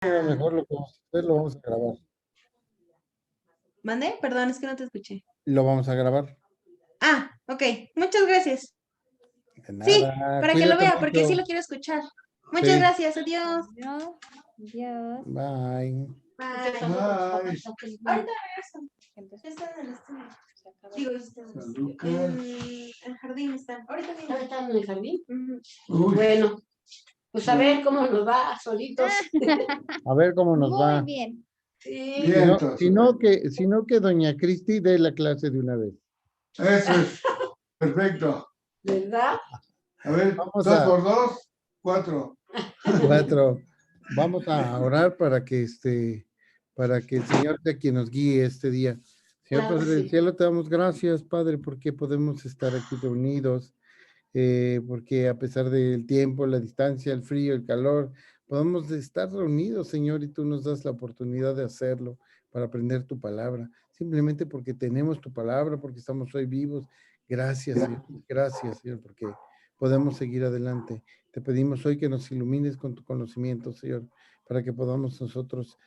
Mejor lo que vamos a hacer, lo vamos a grabar. ¿Mande? Perdón, es que no te escuché. Lo vamos a grabar. Ah, ok. Muchas gracias. De Sí, nada. para que lo Cuídate vea, porque sí mucho. lo quiero escuchar. Muchas Sí. gracias. Adiós. No, Dios. Bye. Bye. Bye. Ahorita regreso. Ya están en el estudio. Se acabó. Digo, están Saluca. en el jardín están. Ahorita ¿Ya vienen. están en el jardín? Ujú. Uy, Bueno, pues a ver cómo nos va solitos. A ver cómo nos Muy va. bien. Sí. bien, entonces. Si no que doña Cristi dé la clase de una vez. Eso es. Perfecto. ¿Verdad? A ver, Vamos 2 a- por 2, 4. 4. Vamos a orar para que el Señor sea quien nos guíe este día. Señor Claro, Padre del sí. Cielo, te damos gracias, Padre, porque podemos estar aquí reunidos, porque a pesar del tiempo, la distancia, el frío, el calor, podemos estar reunidos, Señor, y tú nos das la oportunidad de hacerlo para aprender tu palabra, simplemente porque tenemos tu palabra, porque estamos hoy vivos. Gracias, Señor, porque podemos seguir adelante. Te pedimos hoy que nos ilumines con tu conocimiento, Señor, para que podamos nosotros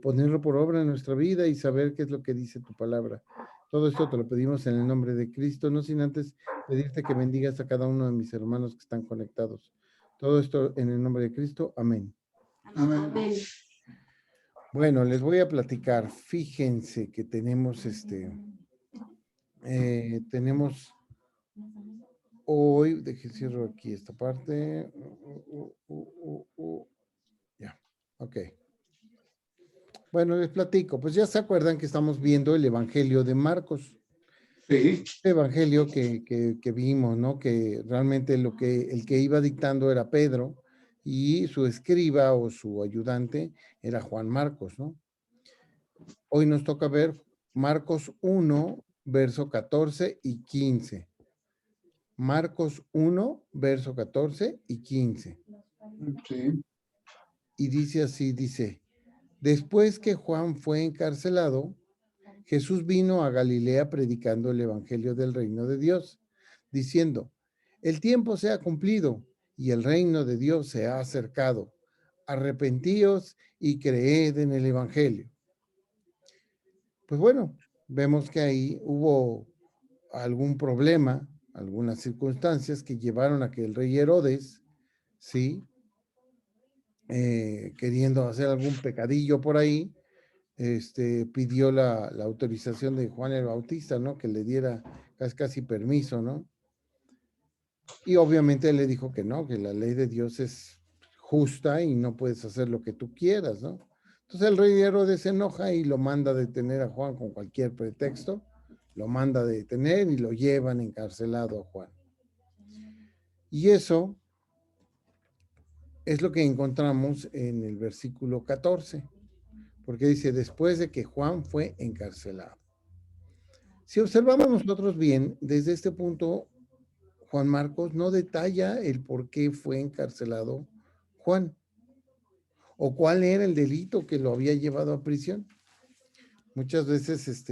ponerlo por obra en nuestra vida y saber qué es lo que dice tu palabra. Todo esto te lo pedimos en el nombre de Cristo, no sin antes pedirte que bendigas a cada uno de mis hermanos que están conectados. Todo esto en el nombre de Cristo. Amén. Amén. Amén. Bueno, les voy a platicar. Fíjense que tenemos hoy, deje cierro aquí esta parte. Ya, ok. Bueno, les platico. Pues ya se acuerdan que estamos viendo el Evangelio de Marcos. Sí. Evangelio que vimos, ¿no? Que realmente el que iba dictando era Pedro y su escriba o su ayudante era Juan Marcos, ¿no? Hoy nos toca ver Marcos 1, verso 14 y 15. Marcos 1, verso 14 y 15. Sí. Y dice así, después que Juan fue encarcelado, Jesús vino a Galilea predicando el evangelio del reino de Dios, diciendo, el tiempo se ha cumplido y el reino de Dios se ha acercado. Arrepentíos y creed en el evangelio. Pues bueno, vemos que ahí hubo algún problema, algunas circunstancias que llevaron a que el rey Herodes, sí, queriendo hacer algún pecadillo por ahí, pidió la autorización de Juan el Bautista, ¿no? Que le diera casi permiso, ¿no? Y obviamente él le dijo que no, que la ley de Dios es justa y no puedes hacer lo que tú quieras, ¿no? Entonces el rey Herodes se enoja y lo manda a detener a Juan con cualquier pretexto, lo manda a detener y lo llevan encarcelado a Juan. Y eso es lo que encontramos en el versículo 14, porque dice, después de que Juan fue encarcelado. Si observamos nosotros bien, desde este punto, Juan Marcos no detalla el por qué fue encarcelado Juan o cuál era el delito que lo había llevado a prisión. Muchas veces,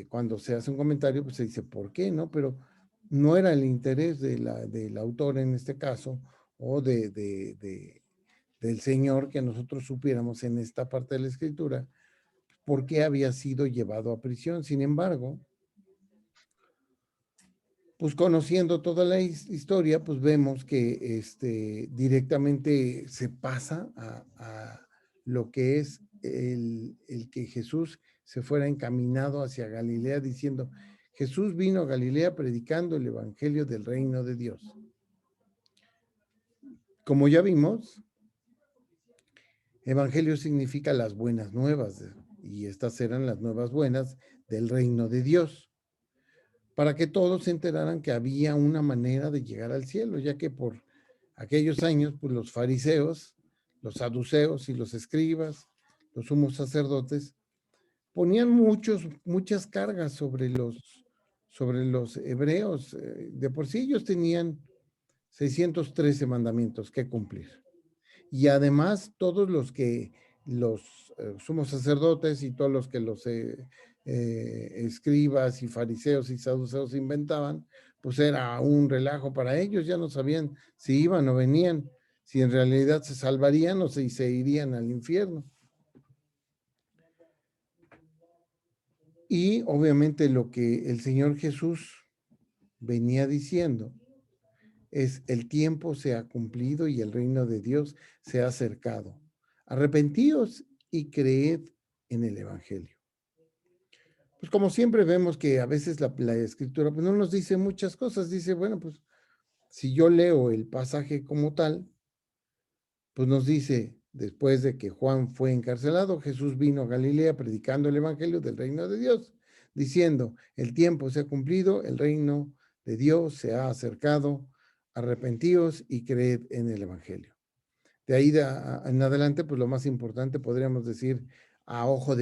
cuando se hace un comentario, pues se dice por qué, ¿no? Pero no era el interés del autor en este caso o del Señor que nosotros supiéramos en esta parte de la escritura por qué había sido llevado a prisión. Sin embargo, pues conociendo toda la historia, pues vemos que directamente se pasa a lo que es el que Jesús se fuera encaminado hacia Galilea diciendo, Jesús vino a Galilea predicando el evangelio del reino de Dios. Como ya vimos, evangelio significa las buenas nuevas, y estas eran las nuevas buenas del reino de Dios, para que todos se enteraran que había una manera de llegar al cielo, ya que por aquellos años, pues los fariseos, los saduceos y los escribas, los sumos sacerdotes, ponían muchas cargas sobre los hebreos. De por sí ellos tenían 613 mandamientos que cumplir. Y además todos los sumos sacerdotes y todos los que los escribas y fariseos y saduceos inventaban, pues era un relajo para ellos, ya no sabían si iban o venían. si en realidad se salvarían o si se irían al infierno. Y obviamente lo que el Señor Jesús venía diciendo es: el tiempo se ha cumplido y el reino de Dios se ha acercado. Arrepentíos y creed en el Evangelio. Pues como siempre vemos que a veces la Escritura pues no nos dice muchas cosas. Dice, bueno, pues si yo leo el pasaje como tal, pues nos dice: después de que Juan fue encarcelado, Jesús vino a Galilea predicando el Evangelio del reino de Dios, diciendo: el tiempo se ha cumplido, el reino de Dios se ha acercado, arrepentíos y creed en el Evangelio. De ahí en adelante, pues lo más importante podríamos decir a ojo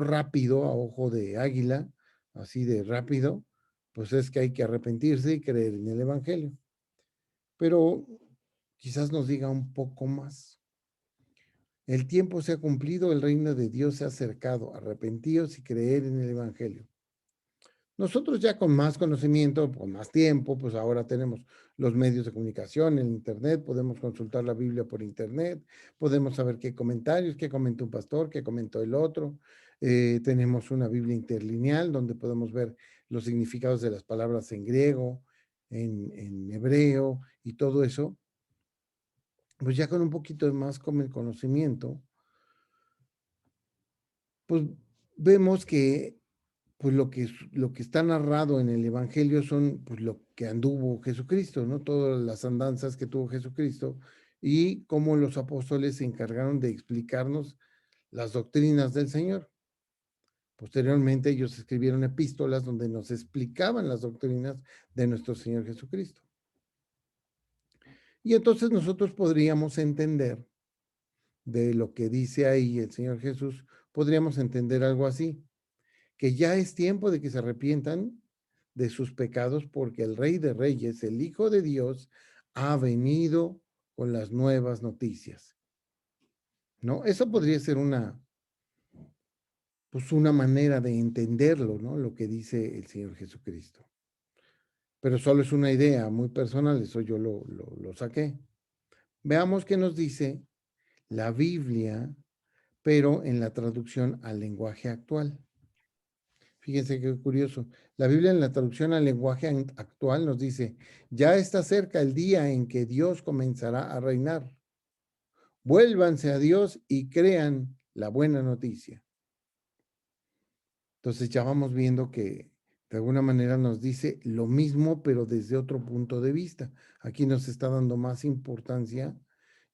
rápido, a ojo de águila, así de rápido, pues es que hay que arrepentirse y creer en el Evangelio. Pero quizás nos diga un poco más. El tiempo se ha cumplido, el reino de Dios se ha acercado, arrepentíos y creer en el Evangelio. Nosotros ya con más conocimiento, con más tiempo, pues ahora tenemos los medios de comunicación, el internet, podemos consultar la Biblia por internet, podemos saber qué comentarios, qué comentó un pastor, qué comentó el otro. Tenemos una Biblia interlineal donde podemos ver los significados de las palabras en griego, en hebreo y todo eso. Pues ya con un poquito de más conocimiento, pues vemos que pues lo que está narrado en el Evangelio son pues lo que anduvo Jesucristo, ¿no? Todas las andanzas que tuvo Jesucristo y cómo los apóstoles se encargaron de explicarnos las doctrinas del Señor. Posteriormente ellos escribieron epístolas donde nos explicaban las doctrinas de nuestro Señor Jesucristo. Y entonces nosotros podríamos entender de lo que dice ahí el Señor Jesús, podríamos entender algo así: que ya es tiempo de que se arrepientan de sus pecados porque el Rey de Reyes, el Hijo de Dios, ha venido con las nuevas noticias. ¿No? Eso podría ser pues una manera de entenderlo, ¿no? Lo que dice el Señor Jesucristo. Pero solo es una idea muy personal, eso yo lo saqué. Veamos qué nos dice la Biblia, pero en la traducción al lenguaje actual. Fíjense qué curioso. La Biblia en la traducción al lenguaje actual nos dice: ya está cerca el día en que Dios comenzará a reinar. Vuélvanse a Dios y crean la buena noticia. Entonces ya vamos viendo que de alguna manera nos dice lo mismo, pero desde otro punto de vista. Aquí nos está dando más importancia.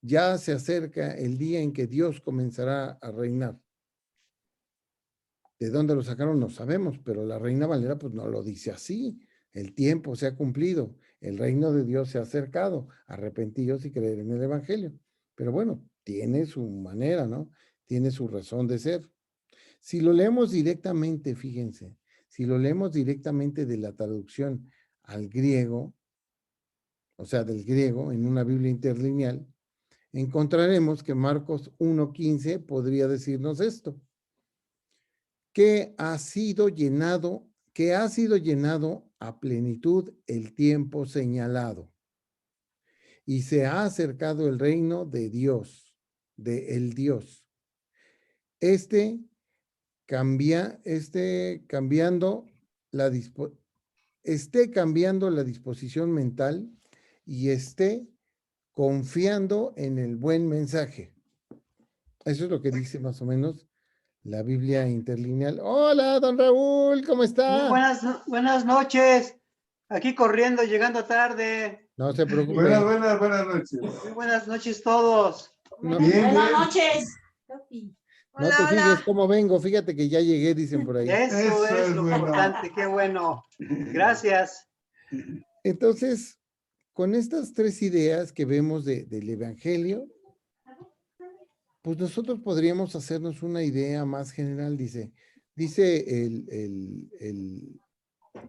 Ya se acerca el día en que Dios comenzará a reinar. ¿De dónde lo sacaron? No sabemos, pero la Reina Valera pues no lo dice así. El tiempo se ha cumplido, el reino de Dios se ha acercado, arrepentíos y creer en el Evangelio. Pero bueno, tiene su manera, ¿no? Tiene su razón de ser. Si lo leemos directamente, fíjense, si lo leemos directamente de la traducción al griego, o sea, del griego, en una Biblia interlineal, encontraremos que Marcos 1:15 podría decirnos esto: que ha sido llenado a plenitud el tiempo señalado y se ha acercado el reino de Dios, de el Dios. Esté cambiando la disposición mental y esté confiando en el buen mensaje. Eso es lo que dice más o menos la Biblia interlineal. Hola, don Raúl, ¿cómo está? Buenas noches. Aquí corriendo, llegando tarde. No se preocupe. Buenas noches. Muy buenas noches todos. No, Bien, Buenas bien. noches. no te fijes cómo vengo, fíjate que ya llegué, dicen por ahí. Eso es lo bueno. importante, qué bueno. Gracias. Entonces, con estas tres ideas que vemos del Evangelio, pues nosotros podríamos hacernos una idea más general. Dice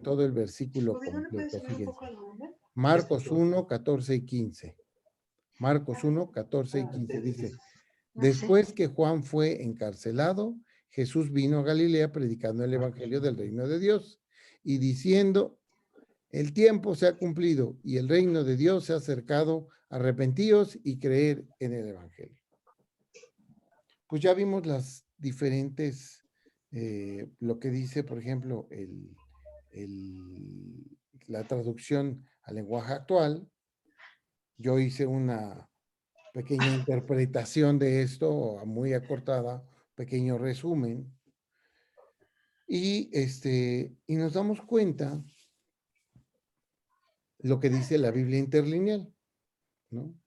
todo el versículo completo, fíjense. Marcos 1, 14 y 15. Marcos 1, 14 y 15 dice: después que Juan fue encarcelado, Jesús vino a Galilea predicando el Evangelio del reino de Dios y diciendo: El tiempo se ha cumplido y el reino de Dios se ha acercado. Arrepentíos y creer en el Evangelio. Pues ya vimos las diferentes, lo que dice, por ejemplo, la traducción al lenguaje actual. Yo hice una pequeña interpretación de esto, muy acortada, pequeño resumen. Y nos damos cuenta lo que dice la Biblia interlineal, ¿no?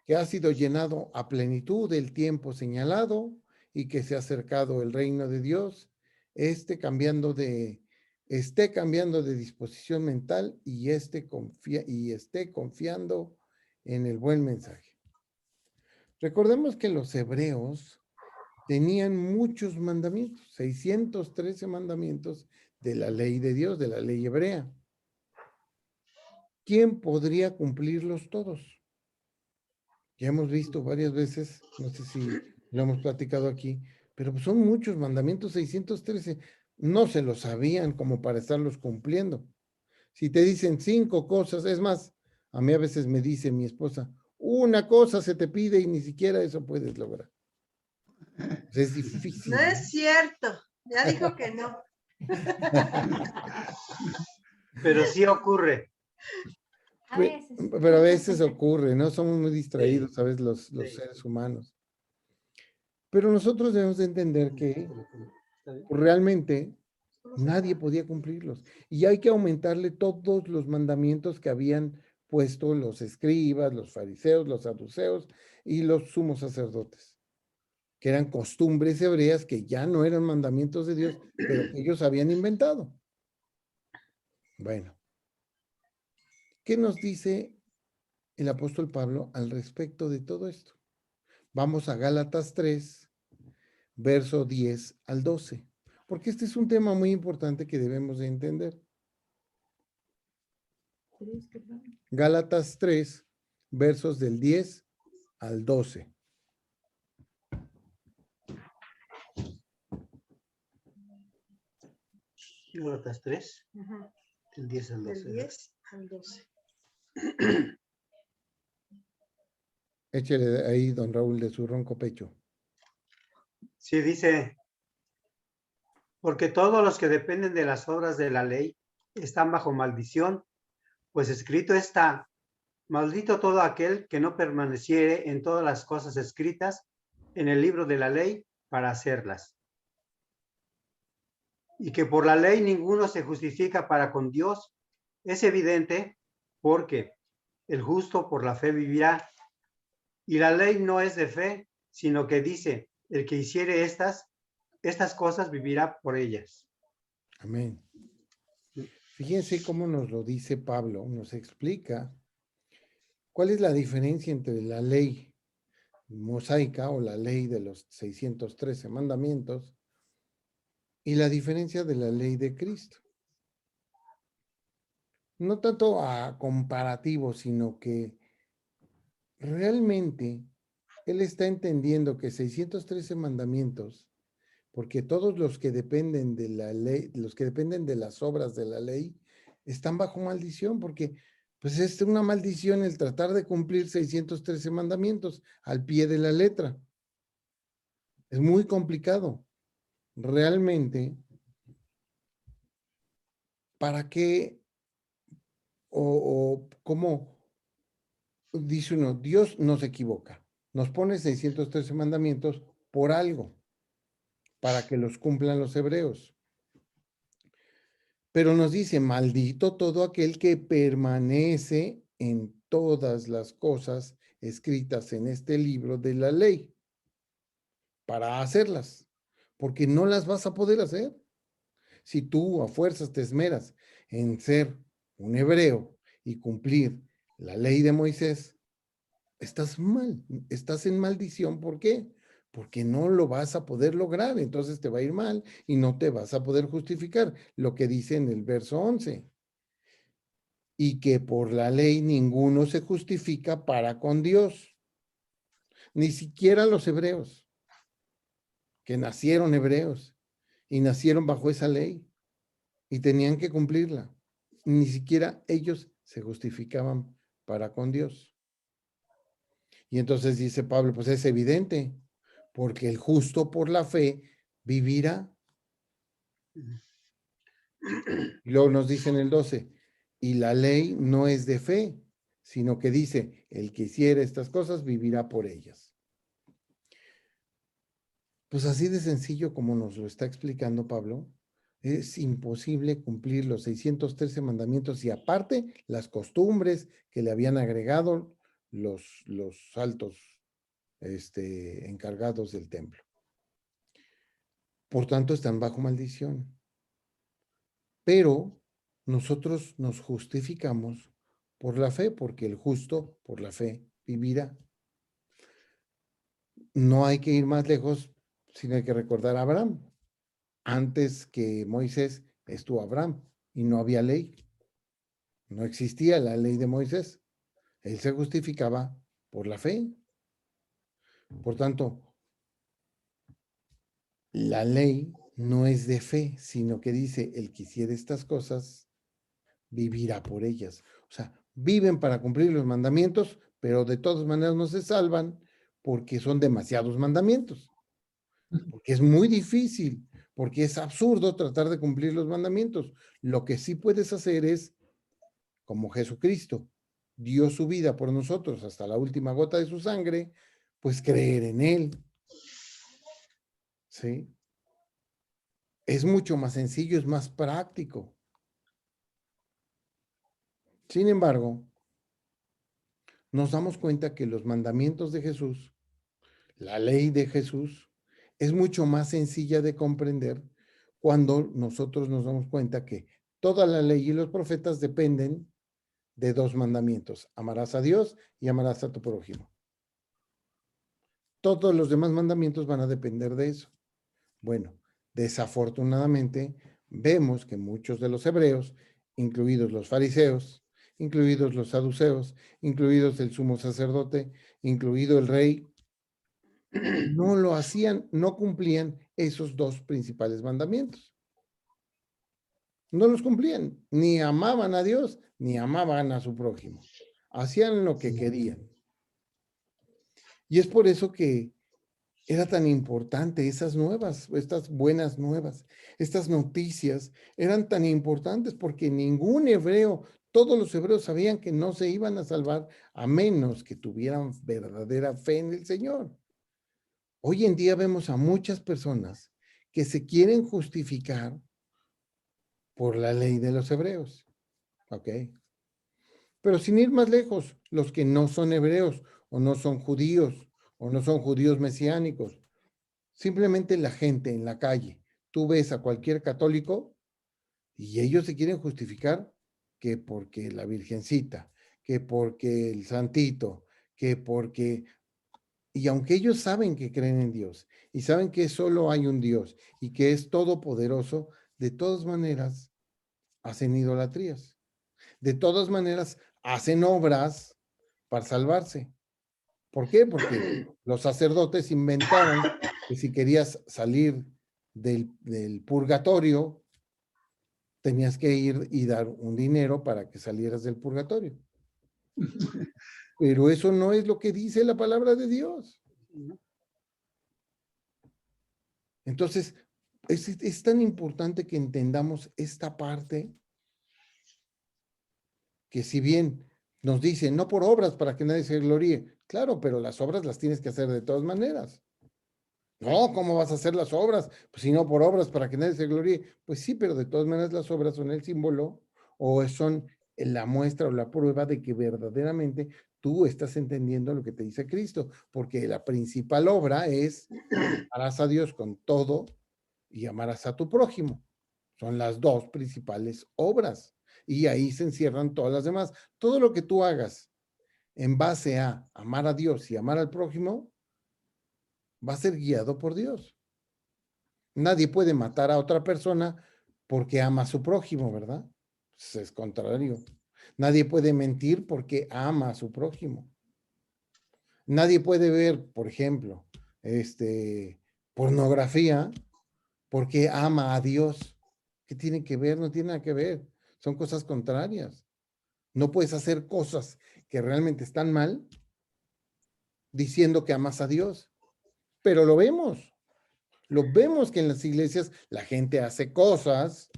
Que ha sido llenado a plenitud el tiempo señalado y que se ha acercado el reino de Dios, esté cambiando de disposición mental y esté confiando en el buen mensaje. Recordemos que los hebreos tenían muchos mandamientos, 613 mandamientos de la ley de Dios, de la ley hebrea. ¿Quién podría cumplirlos todos? Ya hemos visto varias veces, no sé si lo hemos platicado aquí, pero son muchos mandamientos, 613. No se los sabían como para estarlos cumpliendo. Si te dicen 5 cosas, es más, a mí a veces me dice mi esposa, una cosa se te pide y ni siquiera eso puedes lograr. Pues es difícil. No es cierto. Ya dijo que no. Pero sí ocurre. A veces. Pero a veces ocurre, ¿no? Somos muy distraídos, ¿sabes? Los Sí. seres humanos. Pero nosotros debemos de entender que realmente nadie podía cumplirlos. Y hay que aumentarle todos los mandamientos que habían puesto los escribas, los fariseos, los saduceos y los sumos sacerdotes, que eran costumbres hebreas que ya no eran mandamientos de Dios, pero que ellos habían inventado. Bueno, ¿qué nos dice el apóstol Pablo al respecto de todo esto? Vamos a Gálatas 3, verso 10 al 12, porque este es un tema muy importante que debemos de entender. Gálatas 3, versos del 10 al 12. Gálatas 3, Ajá. del 10 al 12. Del 10 al 12. Échele ahí, don Raúl, de su ronco pecho. Sí, dice, porque todos los que dependen de las obras de la ley están bajo maldición, pues escrito está, maldito todo aquel que no permaneciere en todas las cosas escritas en el libro de la ley para hacerlas. Y que por la ley ninguno se justifica para con Dios, es evidente, porque el justo por la fe vivirá. Y la ley no es de fe, sino que dice, el que hiciere estas cosas vivirá por ellas. Amén. Fíjense cómo nos lo dice Pablo, nos explica cuál es la diferencia entre la ley mosaica o la ley de los 613 mandamientos y la diferencia de la ley de Cristo. No tanto a comparativo, sino que realmente él está entendiendo que 613 mandamientos, porque todos los que dependen de la ley, los que dependen de las obras de la ley, están bajo maldición, porque pues es una maldición el tratar de cumplir 613 mandamientos al pie de la letra. Es muy complicado. Realmente, ¿para qué? O cómo dice uno, Dios no se equivoca. Nos pone 613 mandamientos por algo, para que los cumplan los hebreos. Pero nos dice, maldito todo aquel que permanece en todas las cosas escritas en este libro de la ley para hacerlas, porque no las vas a poder hacer. Si tú a fuerzas te esmeras en ser un hebreo y cumplir la ley de Moisés, estás mal, estás en maldición. ¿Por qué? Porque no lo vas a poder lograr, entonces te va a ir mal y no te vas a poder justificar, lo que dice en el verso 11. Y que por la ley ninguno se justifica para con Dios, ni siquiera los hebreos, que nacieron hebreos y nacieron bajo esa ley y tenían que cumplirla. ni siquiera ellos se justificaban para con Dios. Y entonces dice Pablo, pues es evidente, porque el justo por la fe vivirá. Y luego nos dice en el 12, y la ley no es de fe, sino que dice, el que hiciera estas cosas vivirá por ellas. Pues así de sencillo como nos lo está explicando Pablo, es imposible cumplir los 613 mandamientos y aparte las costumbres que le habían agregado los altos encargados del templo. Por tanto, están bajo maldición. Pero nosotros nos justificamos por la fe, porque el justo por la fe vivirá. No hay que ir más lejos, sino hay que recordar a Abraham. Antes que Moisés estuvo Abraham y no había ley. No existía la ley de Moisés. Él se justificaba por la fe. Por tanto, la ley no es de fe, sino que dice, el que hiciera estas cosas, vivirá por ellas. O sea, viven para cumplir los mandamientos, pero de todas maneras no se salvan porque son demasiados mandamientos. Porque es muy difícil, porque es absurdo tratar de cumplir los mandamientos. Lo que sí puedes hacer es, como Jesucristo dio su vida por nosotros hasta la última gota de su sangre, pues creer en Él. ¿Sí? Es mucho más sencillo, es más práctico. Sin embargo, nos damos cuenta que los mandamientos de Jesús, la ley de Jesús, es mucho más sencilla de comprender cuando nosotros nos damos cuenta que toda la ley y los profetas dependen de dos mandamientos: amarás a Dios y amarás a tu prójimo. Todos los demás mandamientos van a depender de eso. Bueno, desafortunadamente vemos que muchos de los hebreos, incluidos los fariseos, incluidos los saduceos, incluidos el sumo sacerdote, incluido el rey, no lo hacían, no cumplían esos dos principales mandamientos. No los cumplían, ni amaban a Dios, ni amaban a su prójimo. Hacían lo que querían. Y es por eso que era tan importante esas nuevas, estas buenas nuevas, estas noticias eran tan importantes porque ningún hebreo, todos los hebreos sabían que no se iban a salvar a menos que tuvieran verdadera fe en el Señor. Hoy en día vemos a muchas personas que se quieren justificar por la ley de los hebreos, ¿ok? Pero sin ir más lejos, los que no son hebreos o no son judíos mesiánicos, simplemente la gente en la calle, tú ves a cualquier católico y ellos se quieren justificar que porque la Virgencita, que porque el Santito, que porque... Y aunque ellos saben que creen en Dios y saben que solo hay un Dios y que es todopoderoso, de todas maneras hacen idolatrías. De todas maneras hacen obras para salvarse. ¿Por qué? Porque los sacerdotes inventaron que si querías salir del purgatorio, tenías que ir y dar un dinero para que salieras del purgatorio. Pero eso no es lo que dice la palabra de Dios. Entonces, es tan importante que entendamos esta parte que si bien nos dice, no por obras para que nadie se gloríe, claro, pero las obras las tienes que hacer de todas maneras. No, ¿cómo vas a hacer las obras? Pues si no por obras para que nadie se gloríe. Pues sí, pero de todas maneras las obras son el símbolo o son la muestra o la prueba de que verdaderamente tú estás entendiendo lo que te dice Cristo, porque la principal obra es amarás a Dios con todo y amarás a tu prójimo. Son las dos principales obras y ahí se encierran todas las demás. Todo lo que tú hagas en base a amar a Dios y amar al prójimo va a ser guiado por Dios. Nadie puede matar a otra persona porque ama a su prójimo, ¿verdad? Pues es contrario. Nadie puede mentir porque ama a su prójimo. Nadie puede ver, por ejemplo, pornografía porque ama a Dios. ¿Qué tiene que ver? No tiene nada que ver. son cosas contrarias. No puedes hacer cosas que realmente están mal diciendo que amas a Dios. Pero lo vemos que en las iglesias la gente hace cosas,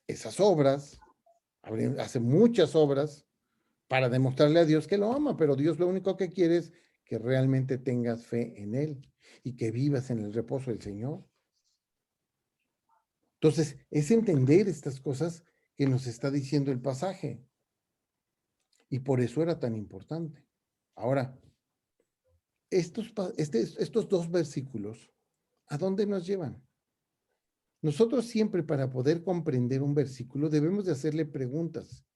esas obras, hace muchas obras para demostrarle a Dios que lo ama, pero Dios lo único que quiere es que realmente tengas fe en Él y que vivas en el reposo del Señor. Entonces, es entender estas cosas que nos está diciendo el pasaje. Y por eso era tan importante. Ahora, estos dos versículos, ¿a dónde nos llevan? Nosotros siempre, para poder comprender un versículo, debemos de hacerle preguntas.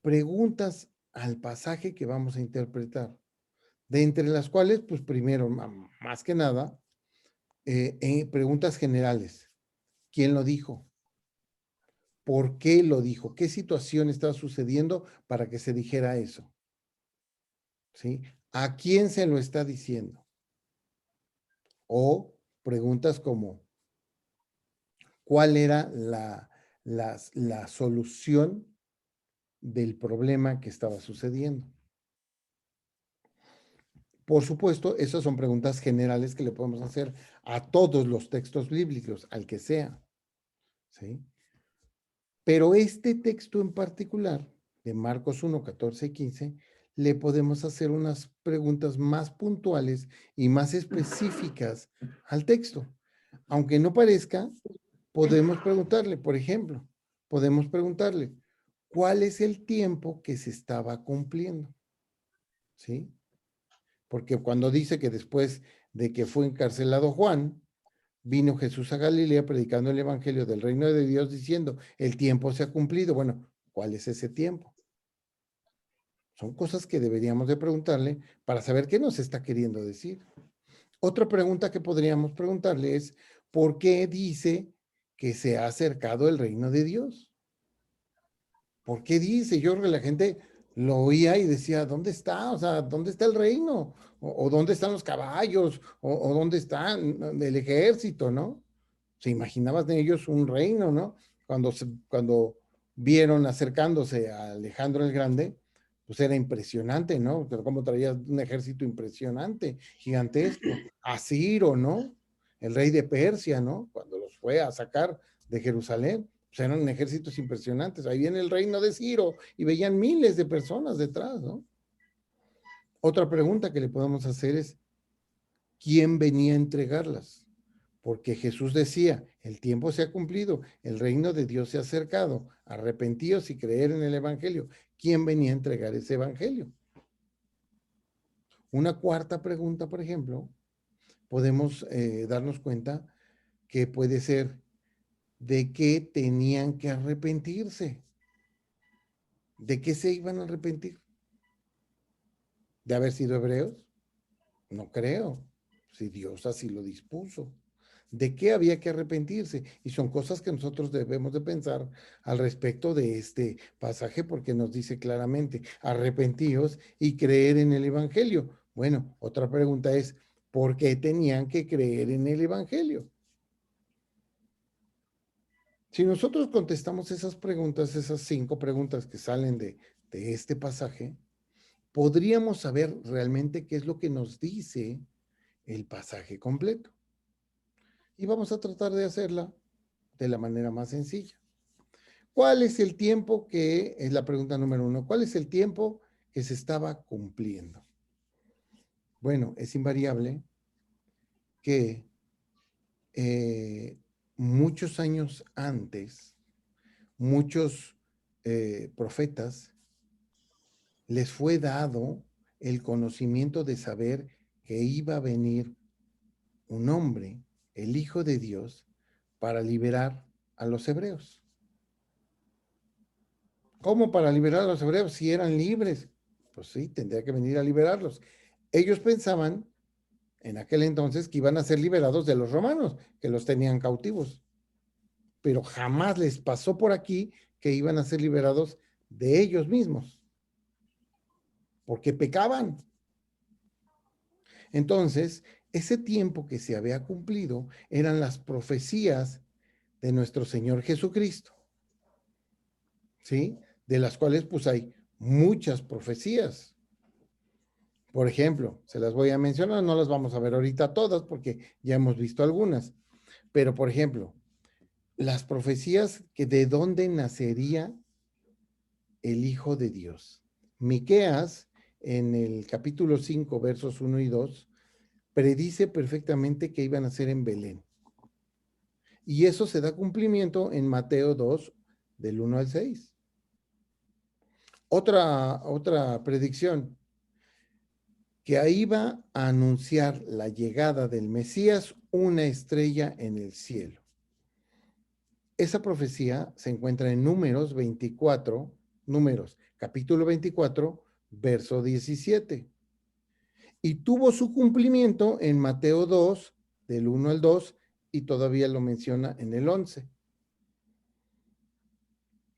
Preguntas al pasaje que vamos a interpretar. De entre las cuales, pues primero, más que nada, preguntas generales. ¿Quién lo dijo? ¿Por qué lo dijo? ¿Qué situación estaba sucediendo para que se dijera eso? ¿Sí? ¿A quién se lo está diciendo? O preguntas como, ¿cuál era la solución del problema que estaba sucediendo? Por supuesto, esas son preguntas generales que le podemos hacer a todos los textos bíblicos, al que sea. ¿Sí? Pero este texto en particular, de Marcos 1, 14 y 15, le podemos hacer unas preguntas más puntuales y más específicas al texto. Aunque no parezca, podemos preguntarle, por ejemplo, podemos preguntarle, ¿cuál es el tiempo que se estaba cumpliendo? ¿Sí? Porque cuando dice que después de que fue encarcelado Juan, vino Jesús a Galilea predicando el evangelio del reino de Dios diciendo, el tiempo se ha cumplido. Bueno, ¿cuál es ese tiempo? Son cosas que deberíamos de preguntarle para saber qué nos está queriendo decir. Otra pregunta que podríamos preguntarle es, ¿por qué dice que se ha acercado el reino de Dios? ¿Por qué dice? Yo creo que la gente lo oía y decía, ¿dónde está? O sea, ¿dónde está el reino? ¿O dónde están los caballos? ¿O dónde está el ejército, no? Se imaginaban de ellos un reino, ¿no? Cuando vieron acercándose a Alejandro el Grande, pues era impresionante, ¿no? Pero cómo traía un ejército impresionante, gigantesco. A Ciro, ¿no? El rey de Persia, ¿no? Cuando los fue a sacar de Jerusalén, pues eran ejércitos impresionantes. Ahí viene el reino de Ciro y veían miles de personas detrás, ¿no? Otra pregunta que le podemos hacer es, ¿quién venía a entregarlas? Porque Jesús decía, el tiempo se ha cumplido, el reino de Dios se ha acercado, arrepentíos y creer en el evangelio. ¿Quién venía a entregar ese evangelio? Una cuarta pregunta, por ejemplo, podemos darnos cuenta que puede ser de qué tenían que arrepentirse. ¿De qué se iban a arrepentir? ¿De haber sido hebreos? No creo, si Dios así lo dispuso. ¿De qué había que arrepentirse? Y son cosas que nosotros debemos de pensar al respecto de este pasaje porque nos dice claramente, arrepentíos y creer en el evangelio. Bueno, otra pregunta es, ¿por qué tenían que creer en el evangelio? Si nosotros contestamos esas preguntas, esas 5 preguntas que salen de este pasaje, podríamos saber realmente qué es lo que nos dice el pasaje completo. Y vamos a tratar de hacerla de la manera más sencilla. ¿Cuál es el tiempo que, es la pregunta número 1, cuál es el tiempo que se estaba cumpliendo? Bueno, es invariable que muchos años antes, muchos profetas les fue dado el conocimiento de saber que iba a venir un hombre, el Hijo de Dios, para liberar a los hebreos. ¿Cómo para liberar a los hebreos si eran libres? Pues sí, tendría que venir a liberarlos. Ellos pensaban en aquel entonces que iban a ser liberados de los romanos, que los tenían cautivos. Pero jamás les pasó por aquí que iban a ser liberados de ellos mismos, porque pecaban. Entonces, ese tiempo que se había cumplido eran las profecías de nuestro Señor Jesucristo, ¿sí? De las cuales pues hay muchas profecías. Por ejemplo, se las voy a mencionar, no las vamos a ver ahorita todas porque ya hemos visto algunas, pero por ejemplo, las profecías que de dónde nacería el Hijo de Dios. Miqueas, en el capítulo 5, versos 1 y 2, predice perfectamente que iban a ser en Belén. Y eso se da cumplimiento en Mateo 2, del 1 al 6. Otra predicción, que ahí va a anunciar la llegada del Mesías una estrella en el cielo. Esa profecía se encuentra en Números 24, Números, capítulo 24, verso 17. Y tuvo su cumplimiento en Mateo 2, del 1 al 2, y todavía lo menciona en el 11.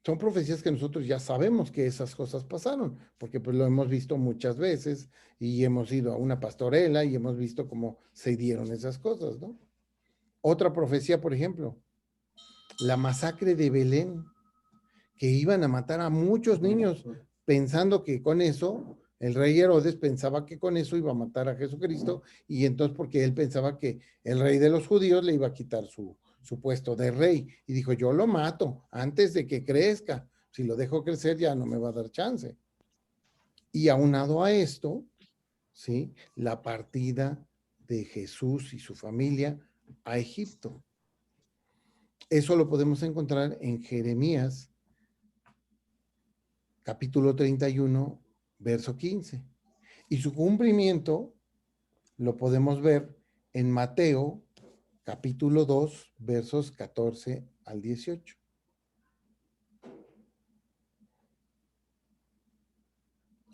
Son profecías que nosotros ya sabemos que esas cosas pasaron, porque pues lo hemos visto muchas veces y hemos ido a una pastorela y hemos visto cómo se dieron esas cosas, ¿no? Otra profecía, por ejemplo, la masacre de Belén, que iban a matar a muchos niños pensando que con eso, el rey Herodes pensaba que con eso iba a matar a Jesucristo, y entonces porque él pensaba que el rey de los judíos le iba a quitar su puesto de rey, y dijo, yo lo mato antes de que crezca, si lo dejo crecer ya no me va a dar chance. Y aunado a esto, ¿sí? La partida de Jesús y su familia a Egipto. Eso lo podemos encontrar en Jeremías, capítulo 31, verso 15. Y su cumplimiento lo podemos ver en Mateo, capítulo 2, versos 14 al 18.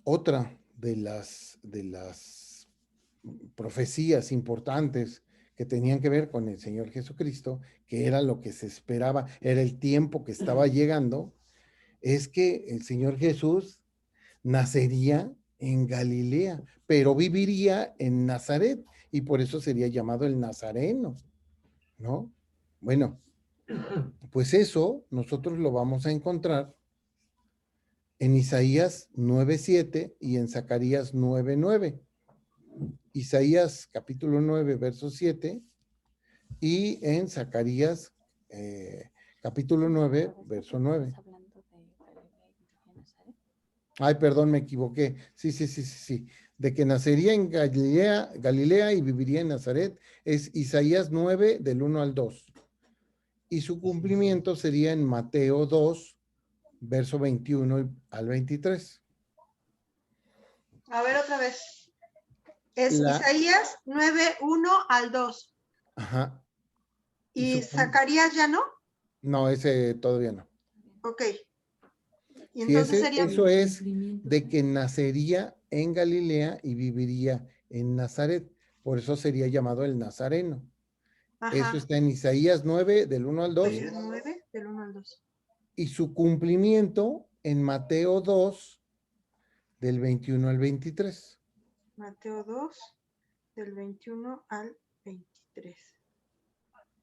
Otra de las profecías importantes que tenían que ver con el Señor Jesucristo, que era lo que se esperaba, era el tiempo que estaba llegando, es que el Señor Jesús nacería en Galilea, pero viviría en Nazaret, y por eso sería llamado el Nazareno, ¿no? Bueno, pues eso nosotros lo vamos a encontrar en Isaías 9:7 y en Zacarías 9:9. Isaías capítulo 9, verso 7, y en Zacarías capítulo 9, verso 9. Ay, perdón, me equivoqué. Sí. De que nacería en Galilea y viviría en Nazaret, es Isaías 9, del 1 al 2. Y su cumplimiento sería en Mateo 2, verso 21 al 23. A ver otra vez. Es Isaías 9, 1 al 2. Ajá. ¿Y Zacarías ya no? No, ese todavía no. Ok. Y sí, entonces sería... Eso es de que nacería en Galilea y viviría en Nazaret. Por eso sería llamado el Nazareno. Ajá. Eso está en Isaías 9, del 1 al 2. 9, del 1 al 2. Y su cumplimiento en Mateo 2, del 21 al 23. Mateo 2, del 21 al 23.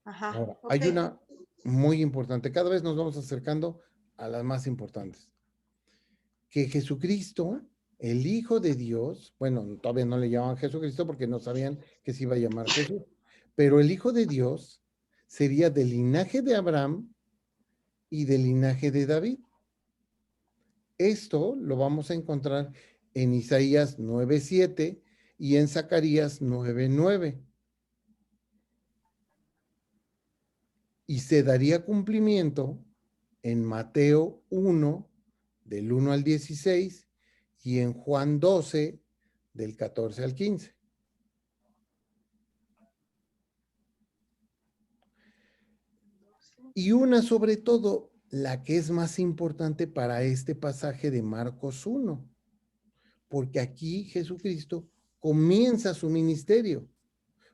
Ajá. Ahora, okay. Hay una muy importante. Cada vez nos vamos acercando a las más importantes. Que Jesucristo, el Hijo de Dios, bueno, todavía no le llamaban Jesucristo porque no sabían que se iba a llamar Jesús, pero el Hijo de Dios sería del linaje de Abraham y del linaje de David. Esto lo vamos a encontrar en Isaías 9:7 y en Zacarías 9:9. Y se daría cumplimiento en Mateo 1, del 1 al 16, y en Juan 12, del 14 al 15. Y una sobre todo, la que es más importante para este pasaje de Marcos 1, porque aquí Jesucristo comienza su ministerio,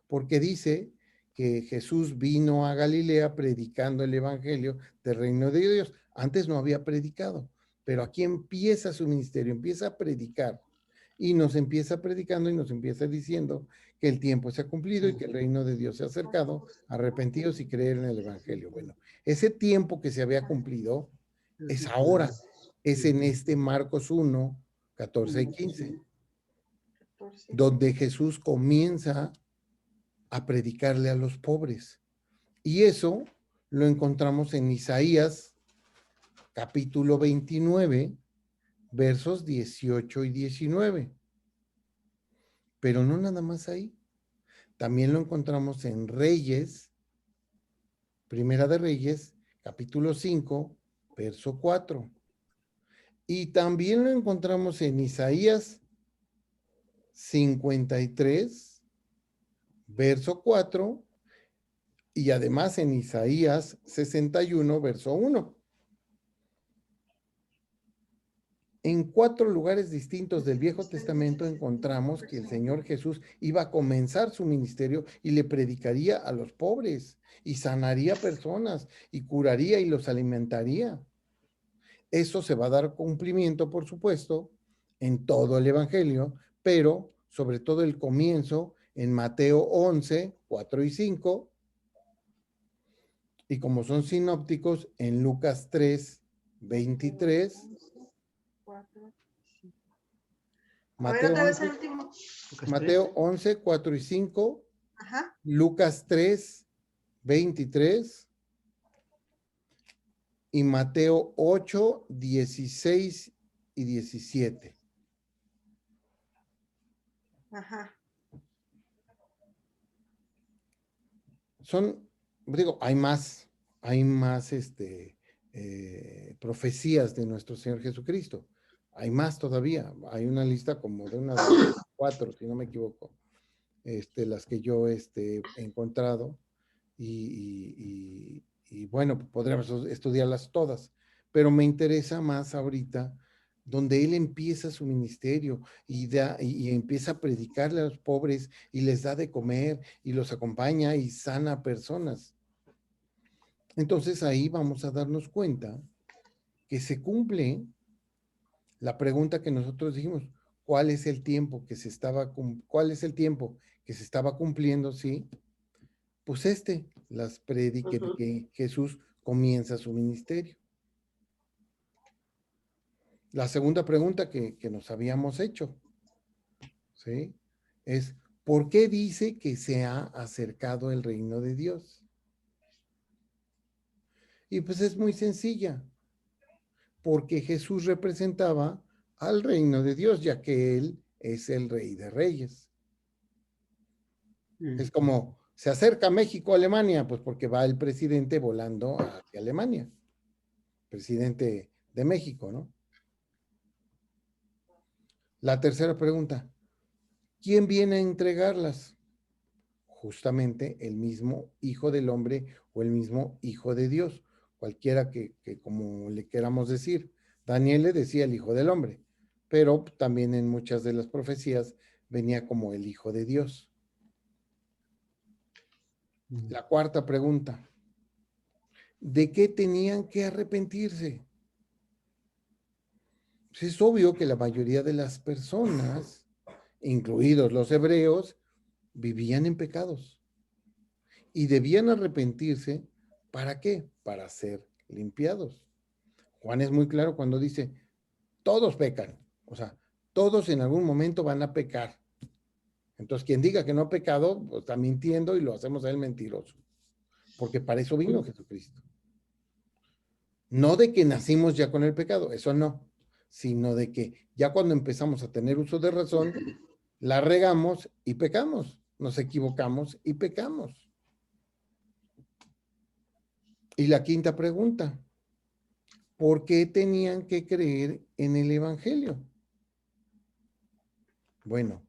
porque dice que Jesús vino a Galilea predicando el evangelio del reino de Dios. Antes no había predicado, pero aquí empieza su ministerio, empieza a predicar. y nos empieza predicando y nos empieza diciendo que el tiempo se ha cumplido y que el reino de Dios se ha acercado, arrepentidos y creer en el evangelio. Bueno, ese tiempo que se había cumplido es ahora, es en este Marcos 1, 14 y 15, donde Jesús comienza a predicarle a los pobres. Y eso lo encontramos en Isaías, capítulo 29, versos 18 y 19. Pero no nada más ahí. También lo encontramos en Reyes, Primera de Reyes, capítulo 5, verso 4. Y también lo encontramos en Isaías 53, verso 4, y además en Isaías 61, verso 1. En 4 lugares distintos del Viejo Testamento encontramos que el Señor Jesús iba a comenzar su ministerio y le predicaría a los pobres y sanaría personas y curaría y los alimentaría. Eso se va a dar cumplimiento, por supuesto, en todo el Evangelio, pero sobre todo el comienzo en Mateo 11, 4 y 5, y como son sinópticos, en Lucas 3, 23. A ver, otra vez el último. Mateo 11, 4 y 5. Ajá. Lucas 3, 23. Y Mateo 8, 16 y 17. Ajá. Son, digo, hay más profecías de nuestro Señor Jesucristo. Hay más todavía. Hay una lista como de unas 4, si no me equivoco, las que yo he encontrado. Y bueno, podríamos estudiarlas todas, pero me interesa más ahorita donde él empieza su ministerio y empieza a predicarle a los pobres y les da de comer y los acompaña y sana a personas. Entonces ahí vamos a darnos cuenta que se cumple la pregunta que nosotros dijimos, ¿cuál es el tiempo que se estaba cumpliendo? Sí, pues que Jesús comienza su ministerio. La segunda pregunta que nos habíamos hecho, ¿sí? Es, ¿por qué dice que se ha acercado el reino de Dios? Y pues es muy sencilla, porque Jesús representaba al reino de Dios, ya que Él es el Rey de Reyes. Es como, se acerca México a Alemania, pues porque va el presidente volando hacia Alemania, presidente de México, ¿no? La tercera pregunta, ¿quién viene a entregarlas? Justamente el mismo Hijo del Hombre o el mismo Hijo de Dios, cualquiera que como le queramos decir. Daniel le decía el Hijo del Hombre, pero también en muchas de las profecías venía como el Hijo de Dios. La cuarta pregunta, ¿de qué tenían que arrepentirse? Pues es obvio que la mayoría de las personas, incluidos los hebreos, vivían en pecados y debían arrepentirse. ¿Para qué? Para ser limpiados. Juan es muy claro cuando dice, todos pecan, o sea, todos en algún momento van a pecar. Entonces, quien diga que no ha pecado, pues está mintiendo y lo hacemos a él mentiroso, porque para eso vino Jesucristo. No de que nacimos ya con el pecado, eso no, sino de que ya cuando empezamos a tener uso de razón, la regamos y pecamos, nos equivocamos y pecamos. Y la quinta pregunta, ¿por qué tenían que creer en el Evangelio? Bueno,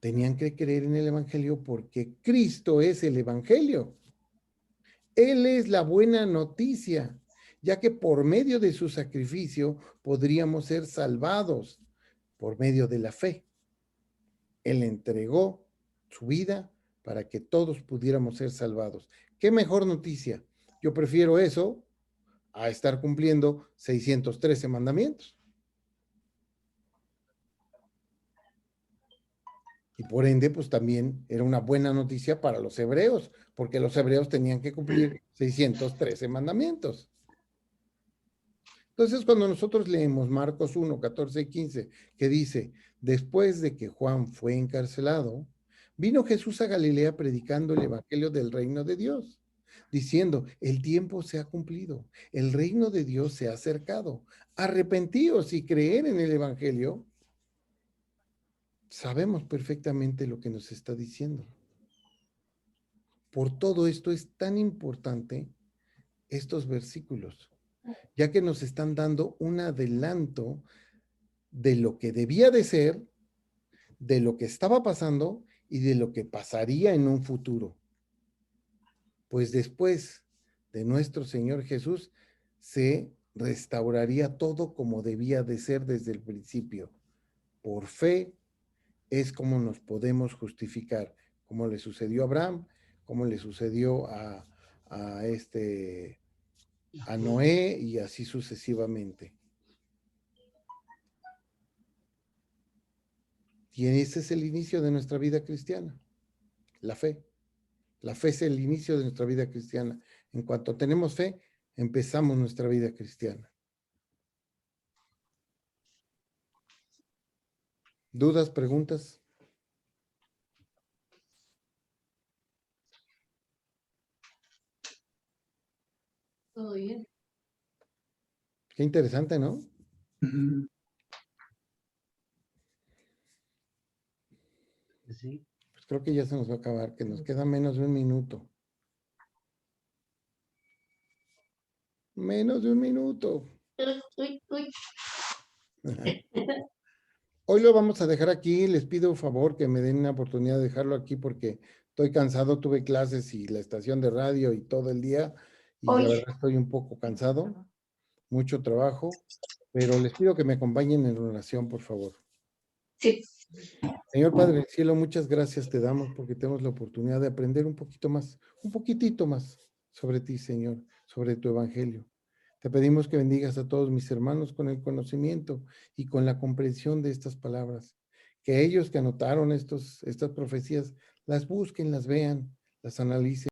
tenían que creer en el Evangelio porque Cristo es el Evangelio. Él es la buena noticia, ya que por medio de su sacrificio podríamos ser salvados por medio de la fe. Él entregó su vida para que todos pudiéramos ser salvados. ¿Qué mejor noticia? Yo prefiero eso a estar cumpliendo 613 mandamientos. Y por ende, pues también era una buena noticia para los hebreos, porque los hebreos tenían que cumplir 613 mandamientos. Entonces, cuando nosotros leemos Marcos 1, 14 y 15, que dice, después de que Juan fue encarcelado, vino Jesús a Galilea predicando el evangelio del reino de Dios, diciendo, el tiempo se ha cumplido, el reino de Dios se ha acercado, arrepentíos y creer en el evangelio. Sabemos perfectamente lo que nos está diciendo. Por todo esto es tan importante estos versículos, ya que nos están dando un adelanto de lo que debía de ser, de lo que estaba pasando y de lo que pasaría en un futuro. Pues después de nuestro Señor Jesús se restauraría todo como debía de ser desde el principio. Por fe es como nos podemos justificar, como le sucedió a Abraham, como le sucedió a Noé y así sucesivamente. Y ese es el inicio de nuestra vida cristiana, la fe. La fe es el inicio de nuestra vida cristiana. En cuanto tenemos fe, empezamos nuestra vida cristiana. ¿Dudas, preguntas? Todo bien. Qué interesante, ¿no? Ujú. Sí. Pues creo que ya se nos va a acabar, que nos queda menos de un minuto. Menos de un minuto. Uy, uy. Hoy lo vamos a dejar aquí. Les pido un favor que me den una oportunidad de dejarlo aquí porque estoy cansado. Tuve clases y la estación de radio y todo el día. Y la Hoy. verdad estoy un poco cansado. Mucho trabajo. Pero les pido que me acompañen en oración, por favor. Sí. Señor Padre del Cielo, muchas gracias te damos porque tenemos la oportunidad de aprender un poquito más, un poquitito más sobre ti, Señor, sobre tu evangelio. Te pedimos que bendigas a todos mis hermanos con el conocimiento y con la comprensión de estas palabras. Que ellos que anotaron estas profecías las busquen, las vean, las analicen.